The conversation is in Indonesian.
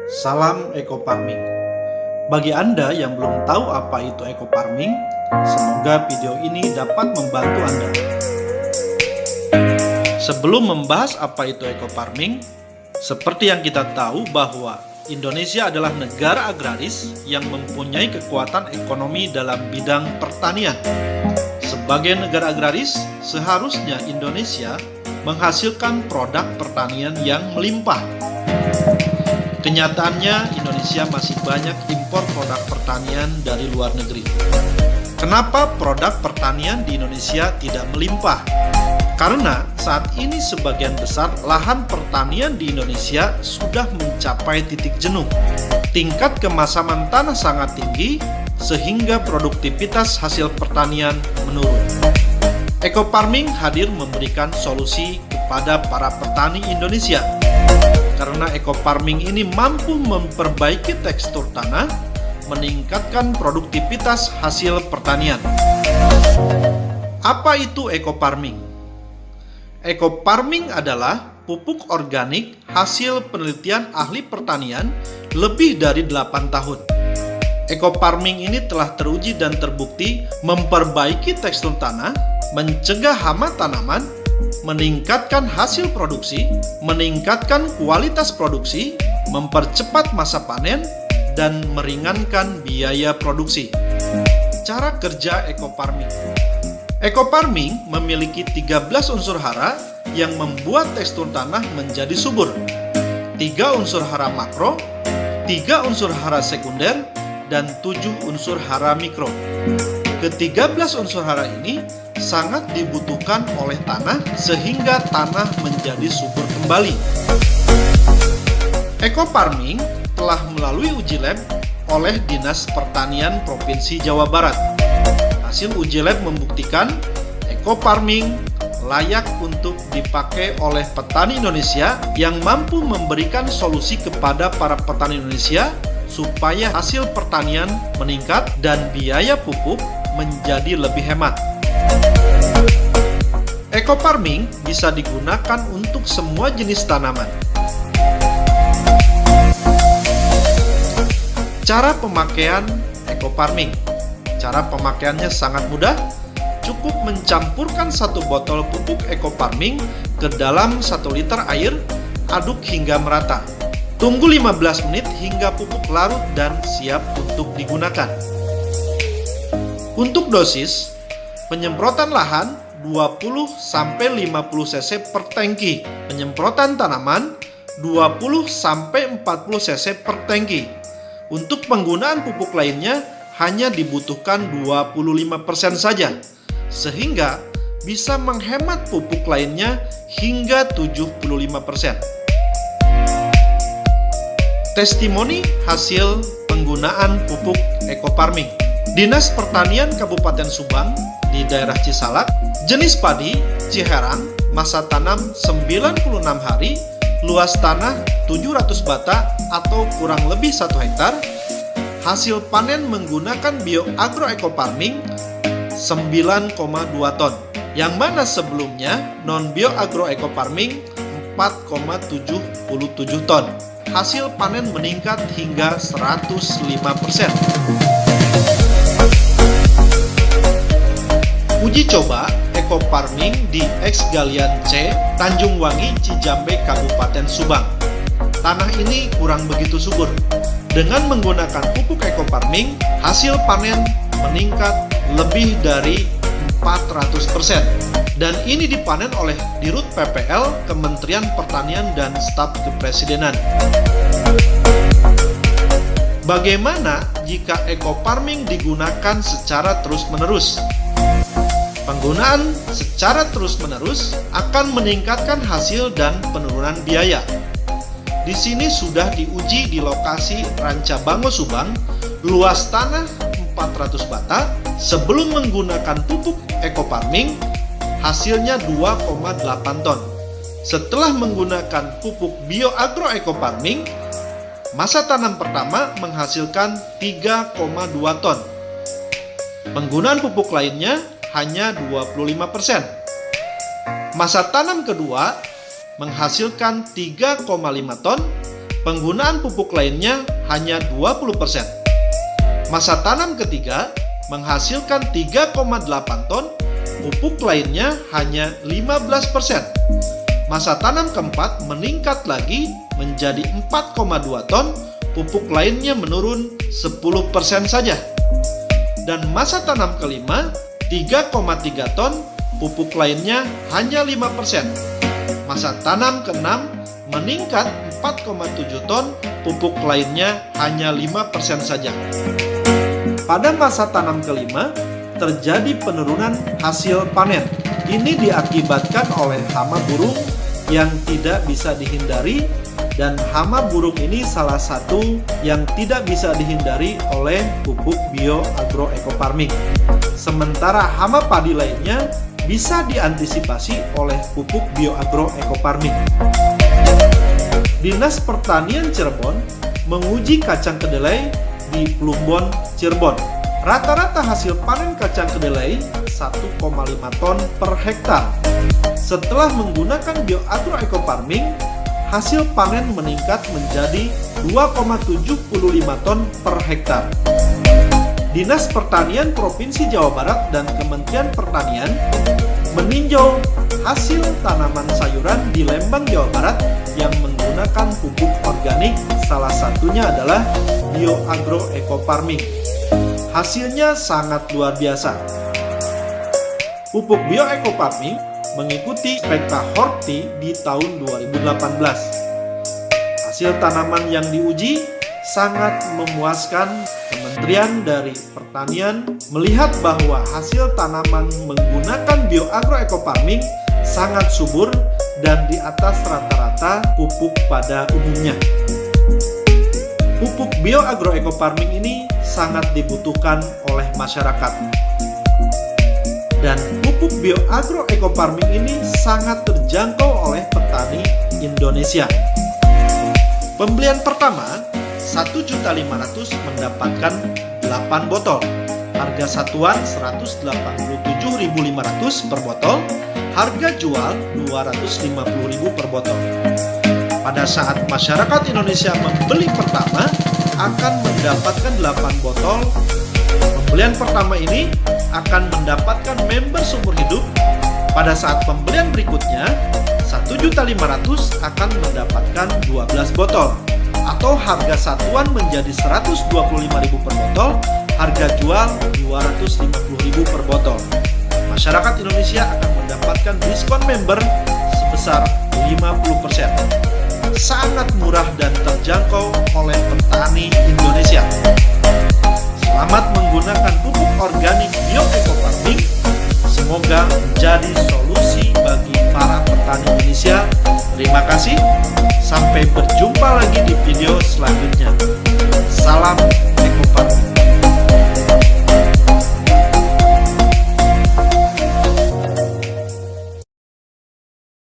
Salam Eco Farming. Bagi Anda yang belum tahu apa itu Eco Farming, semoga video ini dapat membantu Anda. Sebelum membahas apa itu Eco Farming, seperti yang kita tahu bahwa Indonesia adalah negara agraris yang mempunyai kekuatan ekonomi dalam bidang pertanian. Sebagai negara agraris, seharusnya Indonesia menghasilkan produk pertanian yang melimpah. Kenyataannya, Indonesia masih banyak impor produk pertanian dari luar negeri. Kenapa produk pertanian di Indonesia tidak melimpah? Karena saat ini sebagian besar lahan pertanian di Indonesia sudah mencapai titik jenuh. Tingkat kemasaman tanah sangat tinggi, sehingga produktivitas hasil pertanian menurun. Eco Farming hadir memberikan solusi kepada para petani Indonesia. Karena Eco Farming ini mampu memperbaiki tekstur tanah, meningkatkan produktivitas hasil pertanian. Apa itu Eco Farming? Eco Farming adalah pupuk organik hasil penelitian ahli pertanian lebih dari 8 tahun. Eco Farming ini telah teruji dan terbukti memperbaiki tekstur tanah, mencegah hama tanaman, meningkatkan hasil produksi, meningkatkan kualitas produksi, mempercepat masa panen, dan meringankan biaya produksi. Cara kerja Eco Farming. Eco Farming memiliki 13 unsur hara yang membuat tekstur tanah menjadi subur. 3 unsur hara makro, 3 unsur hara sekunder, dan 7 unsur hara mikro. Ke-13 unsur hara ini sangat dibutuhkan oleh tanah sehingga tanah menjadi subur kembali. Eco Farming telah melalui uji lab oleh Dinas Pertanian Provinsi Jawa Barat. Hasil uji lab membuktikan Eco Farming layak untuk dipakai oleh petani Indonesia yang mampu memberikan solusi kepada para petani Indonesia supaya hasil pertanian meningkat dan biaya pupuk menjadi lebih hemat. Eco Farming bisa digunakan untuk semua jenis tanaman. Cara pemakaian Eco Farming. Cara pemakaiannya sangat mudah. Cukup mencampurkan 1 botol pupuk Eco Farming ke dalam 1 liter air, aduk hingga merata. Tunggu 15 menit hingga pupuk larut dan siap untuk digunakan. Untuk dosis, penyemprotan lahan 20-50 cc per tangki, penyemprotan tanaman 20-40 cc per tangki. Untuk penggunaan pupuk lainnya hanya dibutuhkan 25% saja, sehingga bisa menghemat pupuk lainnya hingga 75%. Testimoni hasil penggunaan pupuk Eco Farming. Dinas Pertanian Kabupaten Subang di daerah Cisalak, jenis padi Ciherang, masa tanam 96 hari, luas tanah 700 bata atau kurang lebih 1 hektar, hasil panen menggunakan BioAgro Eco Farming 9,2 ton, yang mana sebelumnya non BioAgro Eco Farming 4,77 ton. Hasil panen meningkat hingga 105%. Uji coba Eco Farming di X Galian C, Tanjung Wangi, Cijambe, Kabupaten Subang. Tanah ini kurang begitu subur. Dengan menggunakan pupuk Eco Farming, hasil panen meningkat lebih dari 400%. Dan ini dipanen oleh Dirut PPL, Kementerian Pertanian dan Staf Kepresidenan. Bagaimana jika Eco Farming digunakan secara terus-menerus? Penggunaan secara terus-menerus akan meningkatkan hasil dan penurunan biaya. Di sini sudah diuji di lokasi Rancabango Subang, luas tanah 400 bata. Sebelum menggunakan pupuk Eco Farming, hasilnya 2,8 ton. Setelah menggunakan pupuk BioAgro Eco Farming, masa tanam pertama menghasilkan 3,2 ton. Penggunaan pupuk lainnya hanya 25%. Masa tanam kedua menghasilkan 3,5 ton Penggunaan pupuk lainnya hanya 20%. Masa tanam ketiga menghasilkan 3,8 ton, pupuk lainnya hanya 15%. Masa tanam keempat meningkat lagi menjadi 4,2 ton, pupuk lainnya menurun 10% saja. Dan masa tanam kelima 3,3 ton, pupuk lainnya hanya 5%. Masa tanam keenam meningkat 4,7 ton, pupuk lainnya hanya 5% saja. Pada masa tanam kelima, terjadi penurunan hasil panen. Ini diakibatkan oleh hama burung yang tidak bisa dihindari, dan hama burung ini salah satu yang tidak bisa dihindari oleh pupuk bioagroecofarming. Sementara hama padi lainnya bisa diantisipasi oleh pupuk bioagroecofarming. Dinas Pertanian Cirebon menguji kacang kedelai di Plumbon, Cirebon. Rata-rata hasil panen kacang kedelai 1,5 ton per hektar. Setelah menggunakan bioagroecofarming, hasil panen meningkat menjadi 2,75 ton per hektar. Dinas Pertanian Provinsi Jawa Barat dan Kementerian Pertanian meninjau hasil tanaman sayuran di Lembang, Jawa Barat yang menggunakan pupuk organik, salah satunya adalah bioagroecofarming. Hasilnya sangat luar biasa. Pupuk bioecofarming mengikuti Spekta Horti di tahun 2018. Hasil tanaman yang diuji sangat memuaskan. Kementerian dari Pertanian melihat bahwa hasil tanaman menggunakan bioagroecofarming sangat subur dan di atas rata-rata pupuk pada umumnya. Pupuk bioagroecofarming ini sangat dibutuhkan oleh masyarakat. Dan pupuk bioagroecofarming ini sangat terjangkau oleh petani Indonesia. Pembelian pertama 1.500.000 mendapatkan 8 botol. Harga satuan 187.500 per botol. Harga jual 250.000 per botol. Pada saat masyarakat Indonesia membeli pertama akan mendapatkan 8 botol. Pembelian pertama ini akan mendapatkan member seumur hidup. Pada saat pembelian berikutnya 1.500.000 akan mendapatkan 12 botol. Atau harga satuan menjadi 125.000 per botol, harga jual 250.000 per botol. Masyarakat Indonesia akan mendapatkan diskon member sebesar 50%. Sangat murah dan terjangkau oleh petani Indonesia. Selamat menggunakan pupuk organik bioecofarming. Semoga menjadi solusi bagi para petani Indonesia. Terima kasih. Sampai berjumpa lagi di video selanjutnya. Salam